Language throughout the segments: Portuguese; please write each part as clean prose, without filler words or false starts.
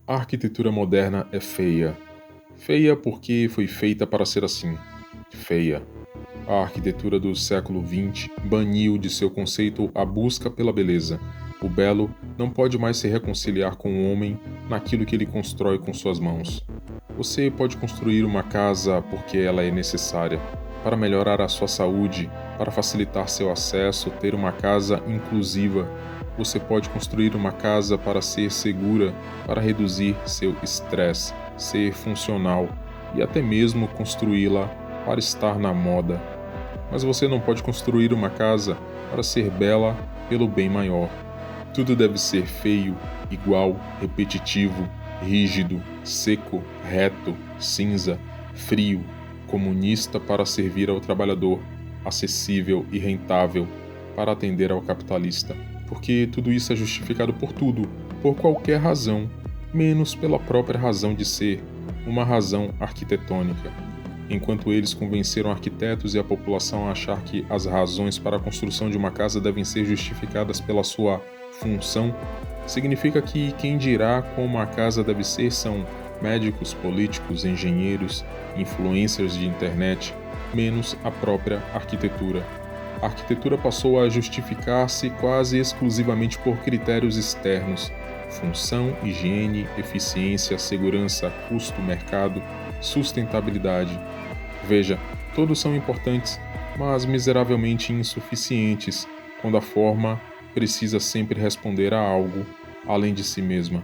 A arquitetura moderna é feia. Feia porque foi feita para ser assim. Feia. A arquitetura do século XX baniu de seu conceito a busca pela beleza. O belo não pode mais se reconciliar com o homem naquilo que ele constrói com suas mãos. Você pode construir uma casa porque ela é necessária, para melhorar a sua saúde, para facilitar seu acesso, ter uma casa inclusiva. Você pode construir uma casa para ser segura, para reduzir seu estresse, ser funcional e até mesmo construí-la para estar na moda. Mas você não pode construir uma casa para ser bela pelo bem maior. Tudo deve ser feio, igual, repetitivo, rígido, seco, reto, cinza, frio, comunista para servir ao trabalhador, acessível e rentável para atender ao capitalista. Porque tudo isso é justificado por tudo, por qualquer razão, menos pela própria razão de ser, uma razão arquitetônica. Enquanto eles convenceram arquitetos e a população a achar que as razões para a construção de uma casa devem ser justificadas pela sua função, significa que quem dirá como a casa deve ser são médicos, políticos, engenheiros, influencers de internet, menos a própria arquitetura. A arquitetura passou a justificar-se quase exclusivamente por critérios externos: função, higiene, eficiência, segurança, custo, mercado, sustentabilidade. Veja, todos são importantes, mas miseravelmente insuficientes quando a forma precisa sempre responder a algo além de si mesma.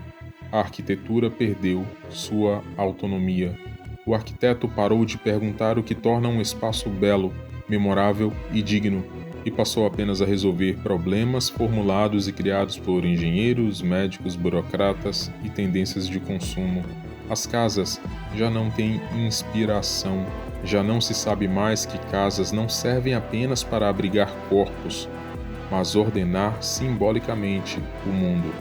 A arquitetura perdeu sua autonomia. O arquiteto parou de perguntar o que torna um espaço belo, memorável e digno, e passou apenas a resolver problemas formulados e criados por engenheiros, médicos, burocratas e tendências de consumo. As casas já não têm inspiração, já não se sabe mais que casas não servem apenas para abrigar corpos, mas ordenar simbolicamente o mundo.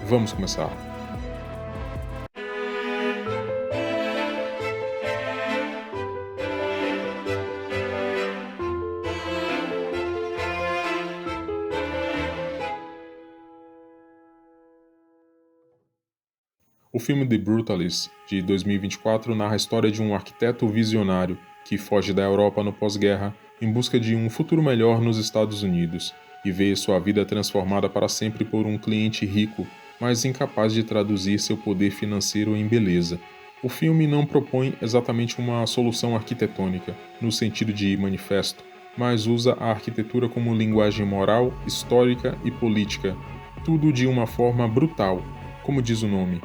Vamos começar. O filme The Brutalist, de 2024, narra a história de um arquiteto visionário que foge da Europa no pós-guerra em busca de um futuro melhor nos Estados Unidos e vê sua vida transformada para sempre por um cliente rico, mas incapaz de traduzir seu poder financeiro em beleza. O filme não propõe exatamente uma solução arquitetônica, no sentido de manifesto, mas usa a arquitetura como linguagem moral, histórica e política, tudo de uma forma brutal, como diz o nome.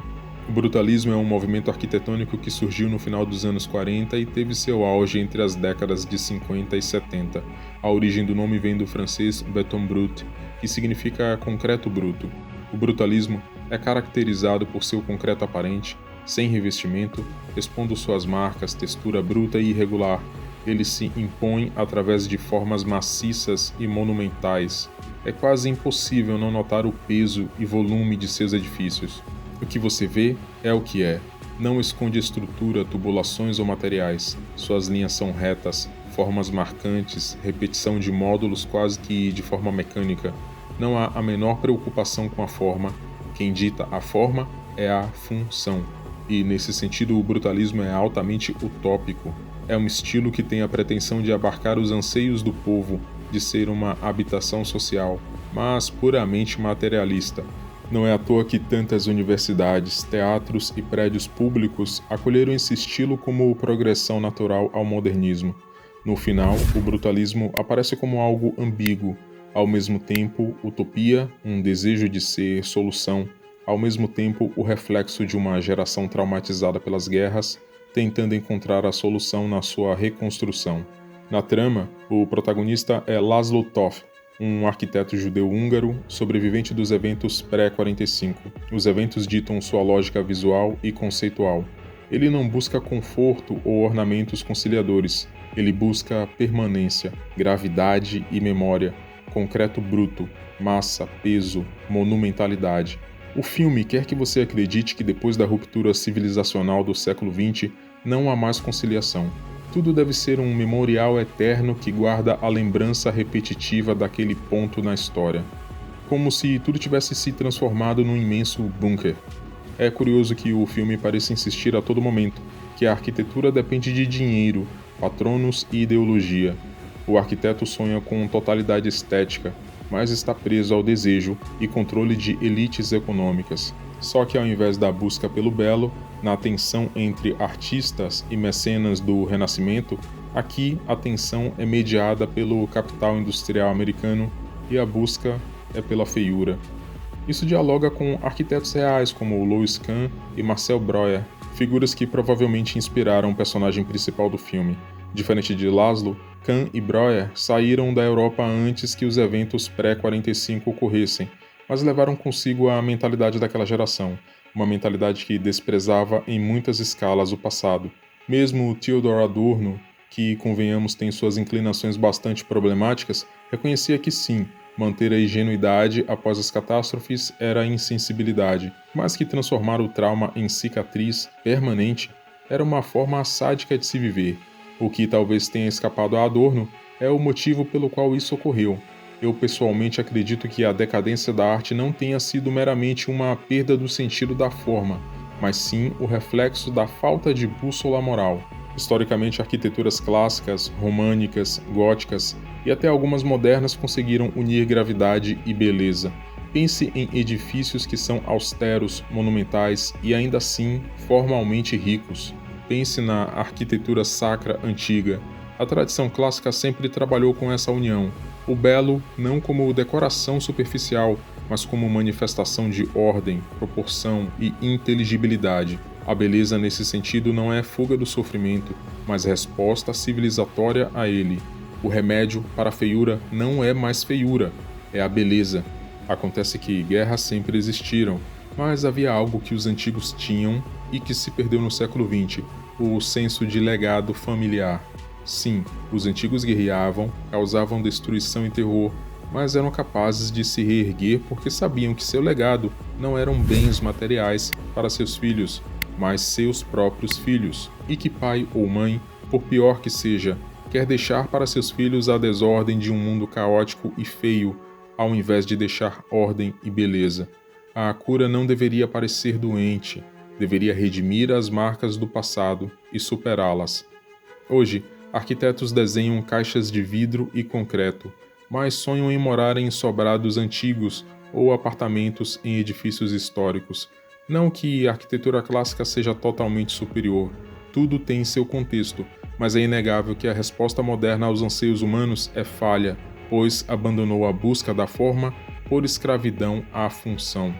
O brutalismo é um movimento arquitetônico que surgiu no final dos anos 40 e teve seu auge entre as décadas de 50 e 70. A origem do nome vem do francês béton brut, que significa concreto bruto. O brutalismo é caracterizado por seu concreto aparente, sem revestimento, expondo suas marcas, textura bruta e irregular. Ele se impõe através de formas maciças e monumentais. É quase impossível não notar o peso e volume de seus edifícios. O que você vê é o que é. Não esconde estrutura, tubulações ou materiais. Suas linhas são retas, formas marcantes, repetição de módulos quase que de forma mecânica. Não há a menor preocupação com a forma. Quem dita a forma é a função. E, nesse sentido, o brutalismo é altamente utópico. É um estilo que tem a pretensão de abarcar os anseios do povo, de ser uma habitação social, mas puramente materialista. Não é à toa que tantas universidades, teatros e prédios públicos acolheram esse estilo como progressão natural ao modernismo. No final, o brutalismo aparece como algo ambíguo, ao mesmo tempo utopia, um desejo de ser solução, ao mesmo tempo o reflexo de uma geração traumatizada pelas guerras, tentando encontrar a solução na sua reconstrução. Na trama, o protagonista é Laszlo Toth, um arquiteto judeu-húngaro sobrevivente dos eventos pré-45. Os eventos ditam sua lógica visual e conceitual. Ele não busca conforto ou ornamentos conciliadores. Ele busca permanência, gravidade e memória, concreto bruto, massa, peso, monumentalidade. O filme quer que você acredite que depois da ruptura civilizacional do século XX, não há mais conciliação. Tudo deve ser um memorial eterno que guarda a lembrança repetitiva daquele ponto na história. como se tudo tivesse se transformado num imenso bunker. É curioso que o filme parece insistir a todo momento que a arquitetura depende de dinheiro, patronos e ideologia. O arquiteto sonha com totalidade estética, mas está preso ao desejo e controle de elites econômicas. Só que ao invés da busca pelo belo, na tensão entre artistas e mecenas do Renascimento, aqui a tensão é mediada pelo capital industrial americano e a busca é pela feiura. Isso dialoga com arquitetos reais como Louis Kahn e Marcel Breuer, figuras que provavelmente inspiraram o personagem principal do filme. Diferente de Laszlo, Kahn e Breuer saíram da Europa antes que os eventos pré-45 ocorressem, mas levaram consigo a mentalidade daquela geração, uma mentalidade que desprezava em muitas escalas o passado. Mesmo Theodor Adorno, que, convenhamos, tem suas inclinações bastante problemáticas, reconhecia que sim, manter a ingenuidade após as catástrofes era insensibilidade, mas que transformar o trauma em cicatriz permanente era uma forma sádica de se viver. O que talvez tenha escapado a Adorno é o motivo pelo qual isso ocorreu. Eu pessoalmente acredito que a decadência da arte não tenha sido meramente uma perda do sentido da forma, mas sim o reflexo da falta de bússola moral. Historicamente, arquiteturas clássicas, românicas, góticas e até algumas modernas conseguiram unir gravidade e beleza. Pense em edifícios que são austeros, monumentais e ainda assim formalmente ricos. Pense na arquitetura sacra antiga. A tradição clássica sempre trabalhou com essa união. O belo não como decoração superficial, mas como manifestação de ordem, proporção e inteligibilidade. A beleza nesse sentido não é fuga do sofrimento, mas resposta civilizatória a ele. O remédio para a feiura não é mais feiura, é a beleza. Acontece que guerras sempre existiram, mas havia algo que os antigos tinham e que se perdeu no século XX, o senso de legado familiar. Sim, os antigos guerreavam, causavam destruição e terror, mas eram capazes de se reerguer porque sabiam que seu legado não eram bens materiais para seus filhos, mas seus próprios filhos, e que pai ou mãe, por pior que seja, quer deixar para seus filhos a desordem de um mundo caótico e feio, ao invés de deixar ordem e beleza. A cura não deveria parecer doente, deveria redimir as marcas do passado e superá-las. Hoje, arquitetos desenham caixas de vidro e concreto, mas sonham em morar em sobrados antigos ou apartamentos em edifícios históricos. Não que a arquitetura clássica seja totalmente superior, tudo tem seu contexto, mas é inegável que a resposta moderna aos anseios humanos é falha, pois abandonou a busca da forma por escravidão à função.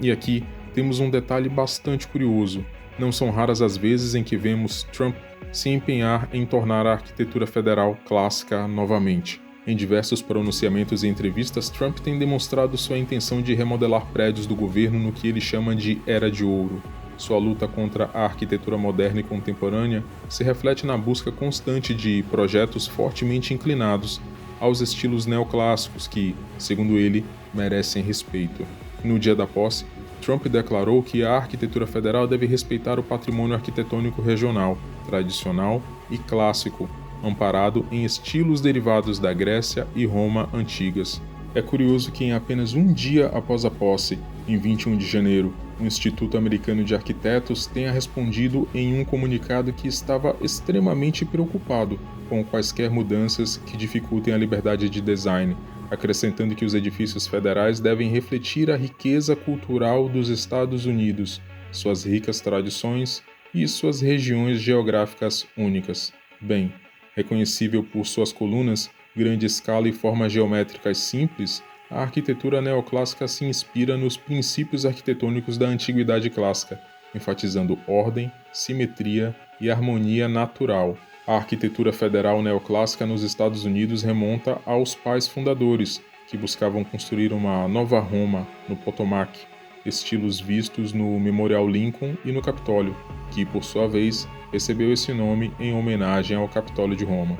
E aqui temos um detalhe bastante curioso. Não são raras as vezes em que vemos Trump se empenhar em tornar a arquitetura federal clássica novamente. Em diversos pronunciamentos e entrevistas, Trump tem demonstrado sua intenção de remodelar prédios do governo no que ele chama de Era de Ouro. Sua luta contra a arquitetura moderna e contemporânea se reflete na busca constante de projetos fortemente inclinados aos estilos neoclássicos que, segundo ele, merecem respeito. No dia da posse, Trump declarou que a arquitetura federal deve respeitar o patrimônio arquitetônico regional, tradicional e clássico, amparado em estilos derivados da Grécia e Roma antigas. É curioso que em apenas um dia após a posse, em 21 de janeiro, o Instituto Americano de Arquitetos tenha respondido em um comunicado que estava extremamente preocupado com quaisquer mudanças que dificultem a liberdade de design, acrescentando que os edifícios federais devem refletir a riqueza cultural dos Estados Unidos, suas ricas tradições e suas regiões geográficas únicas. Bem, reconhecível por suas colunas, grande escala e formas geométricas simples, a arquitetura neoclássica se inspira nos princípios arquitetônicos da antiguidade clássica, enfatizando ordem, simetria e harmonia natural. A arquitetura federal neoclássica nos Estados Unidos remonta aos pais fundadores, que buscavam construir uma nova Roma no Potomac, estilos vistos no Memorial Lincoln e no Capitólio, que, por sua vez, recebeu esse nome em homenagem ao Capitólio de Roma.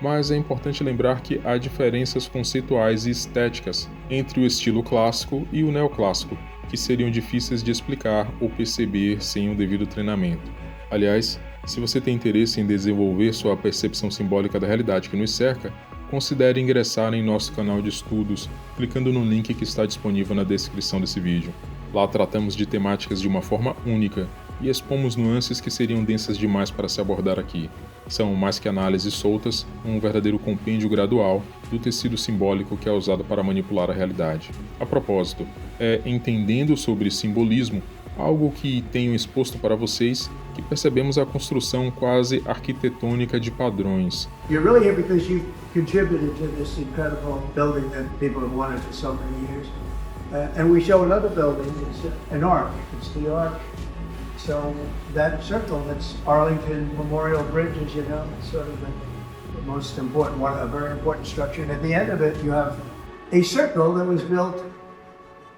Mas é importante lembrar que há diferenças conceituais e estéticas entre o estilo clássico e o neoclássico, que seriam difíceis de explicar ou perceber sem o devido treinamento. Aliás, se você tem interesse em desenvolver sua percepção simbólica da realidade que nos cerca, considere ingressar em nosso canal de estudos clicando no link que está disponível na descrição desse vídeo. Lá tratamos de temáticas de uma forma única e expomos nuances que seriam densas demais para se abordar aqui. São mais que análises soltas, um verdadeiro compêndio gradual do tecido simbólico que é usado para manipular a realidade. A propósito, é entendendo sobre simbolismo, algo que tenho exposto para vocês, que percebemos a construção quase arquitetônica de padrões. You're really here because you contributed to this incredible building that people have wanted for so many years. And we show another building, it's an arc, it's the arc. So that circle, that's Arlington Memorial Bridge, as you know, it's sort of the most important one, a very important structure. And at the end of it, you have a circle that was built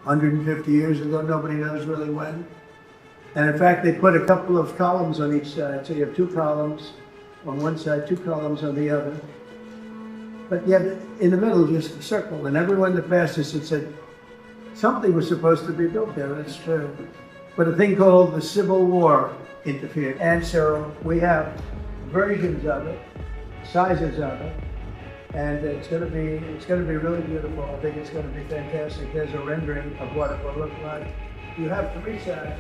150 years ago, nobody knows really when. And in fact, they put a couple of columns on each side. So you have two columns on one side, two columns on the other. But yet, in the middle, just a circle. And everyone that passes it said, something was supposed to be built there, that's true. But a thing called the Civil War interfered. And so we have versions of it, sizes of it, and it's going to be really beautiful. I think it's going to be fantastic. There's a rendering of what it will look like. You have three sides.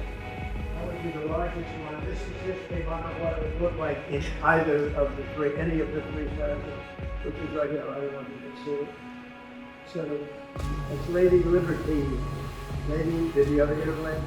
That would be the largest one. This is just came out of what it would look like in either of the three, any of the three sizes, which is right here. I don't know if you can see it. So it's Lady Liberty. Lady, did you ever hear of Lady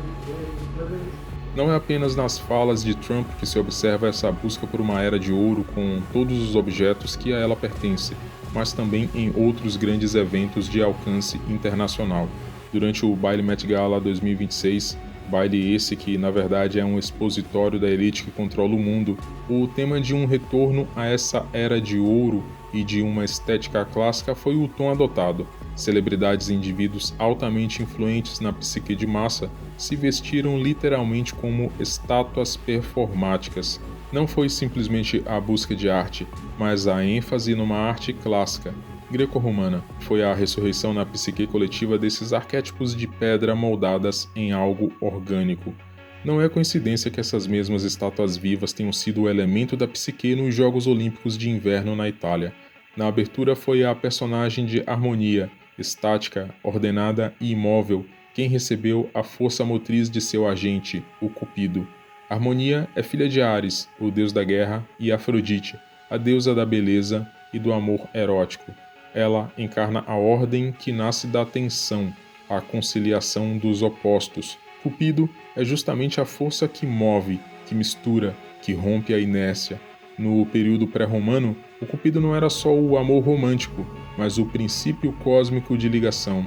Liberty? Não é apenas nas falas de Trump que se observa essa busca por uma era de ouro com todos os objetos que a ela pertencem, mas também em outros grandes eventos de alcance internacional. Durante o Baile Met Gala 2026, baile esse que na verdade é um expositório da elite que controla o mundo, o tema de um retorno a essa era de ouro e de uma estética clássica foi o tom adotado. Celebridades e indivíduos altamente influentes na psique de massa se vestiram literalmente como estátuas performáticas. Não foi simplesmente a busca de arte, mas a ênfase numa arte clássica, greco-romana. Foi a ressurreição na psique coletiva desses arquétipos de pedra moldadas em algo orgânico. Não é coincidência que essas mesmas estátuas vivas tenham sido o elemento da psique nos Jogos Olímpicos de Inverno na Itália. Na abertura foi a personagem de harmonia, estática, ordenada e imóvel, quem recebeu a força motriz de seu agente, o Cupido. Harmonia é filha de Ares, o deus da guerra, e Afrodite, a deusa da beleza e do amor erótico. Ela encarna a ordem que nasce da tensão, a conciliação dos opostos. Cupido é justamente a força que move, que mistura, que rompe a inércia. No período pré-romano, o Cupido não era só o amor romântico, mas o princípio cósmico de ligação.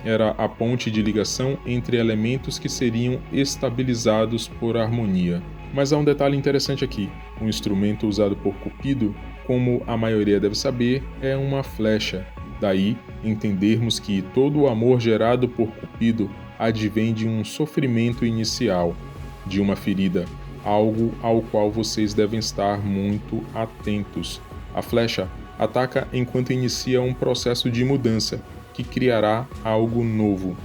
Era a ponte de ligação entre elementos que seriam estabilizados por harmonia. Mas há um detalhe interessante aqui. O instrumento usado por Cupido, como a maioria deve saber, é uma flecha. Daí, entendermos que todo o amor gerado por Cupido advém de um sofrimento inicial, de uma ferida, algo ao qual vocês devem estar muito atentos. A flecha ataca enquanto inicia um processo de mudança, que criará algo novo.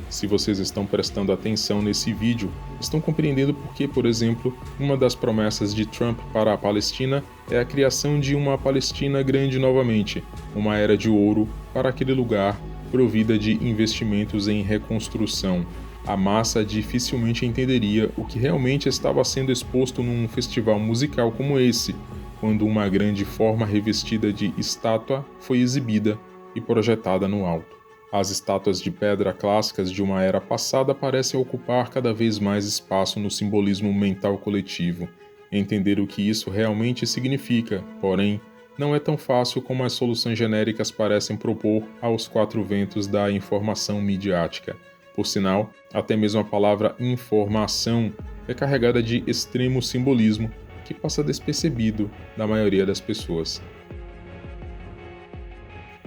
Se vocês estão prestando atenção nesse vídeo, estão compreendendo porque, por exemplo, uma das promessas de Trump para a Palestina é a criação de uma Palestina grande novamente, uma era de ouro para aquele lugar, provida de investimentos em reconstrução. A massa dificilmente entenderia o que realmente estava sendo exposto num festival musical como esse, quando uma grande forma revestida de estátua foi exibida e projetada no alto. As estátuas de pedra clássicas de uma era passada parecem ocupar cada vez mais espaço no simbolismo mental coletivo. Entender o que isso realmente significa, porém, não é tão fácil como as soluções genéricas parecem propor aos quatro ventos da informação midiática. Por sinal, até mesmo a palavra informação é carregada de extremo simbolismo que passa despercebido da maioria das pessoas.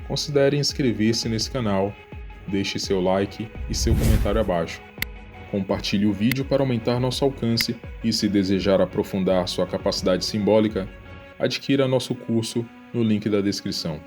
Considere inscrever-se nesse canal, deixe seu like e seu comentário abaixo. Compartilhe o vídeo para aumentar nosso alcance e, se desejar aprofundar sua capacidade simbólica, adquira nosso curso no link da descrição.